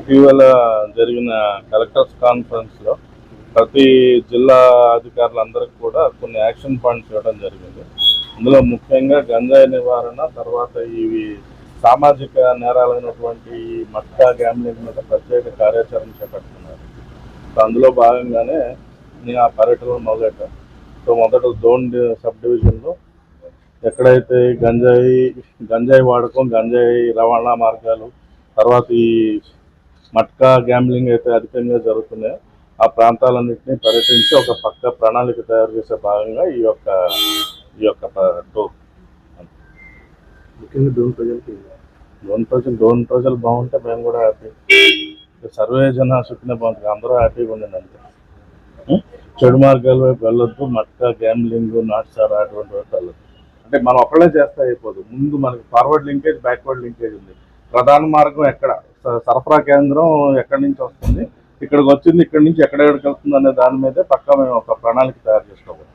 ఇటీవల జరిగిన కలెక్టర్స్ కాన్ఫరెన్స్లో ప్రతి జిల్లా అధికారులందరికీ కూడా కొన్ని యాక్షన్ పాయింట్స్ ఇవ్వడం జరిగింది. ఇందులో ముఖ్యంగా గంజాయి నివారణ, తర్వాత ఇవి సామాజిక నేరాలైనటువంటి మట్కా గ్యాంబ్లింగ్ మీద ప్రత్యేక కార్యాచరణ చేపడుతున్నారు. అందులో భాగంగానే నేను ఆ పర్యటనలు మొదలెట్టాను. సో మొదట జోన్ సబ్ డివిజన్లో ఎక్కడైతే గంజాయి వాడకం, గంజాయి రవాణా మార్గాలు, తర్వాత ఈ మట్కా గ్యాంబ్లింగ్ అయితే అధికంగా జరుగుతున్నాయో ఆ ప్రాంతాలన్నింటినీ పర్యటించి ఒక పక్క ప్రణాళిక తయారు చేసే భాగంగా ఈ యొక్క టూర్. ముఖ్యంగా డోన్ ప్రజలు బాగుంటే మేము కూడా హ్యాపీ. సర్వే జన సుఖిన బాగుంటుంది, అందరూ హ్యాపీగా ఉండండి అంతే. చెడు మార్గాల వైపు వెళ్ళొద్దు, మట్కా గ్యాంబ్లింగ్, నాటుసారా అటువంటి వైపు వెళ్ళొద్దు. అంటే మనం ఒక్కడే చేస్తే అయిపోదు, ముందు మనకి ఫార్వర్డ్ లింకేజ్, బ్యాక్వర్డ్ లింకేజ్ ఉంది. ప్రధాన మార్గం ఎక్కడ, సరఫరా కేంద్రం ఎక్కడి నుంచి వస్తుంది, ఇక్కడికి వచ్చింది, ఇక్కడి నుంచి ఎక్కడెక్కడికి వెళ్తుంది అనే దాని మీదే పక్కా మేము ఒక ప్రణాళిక తయారు చేసుకోవాలి.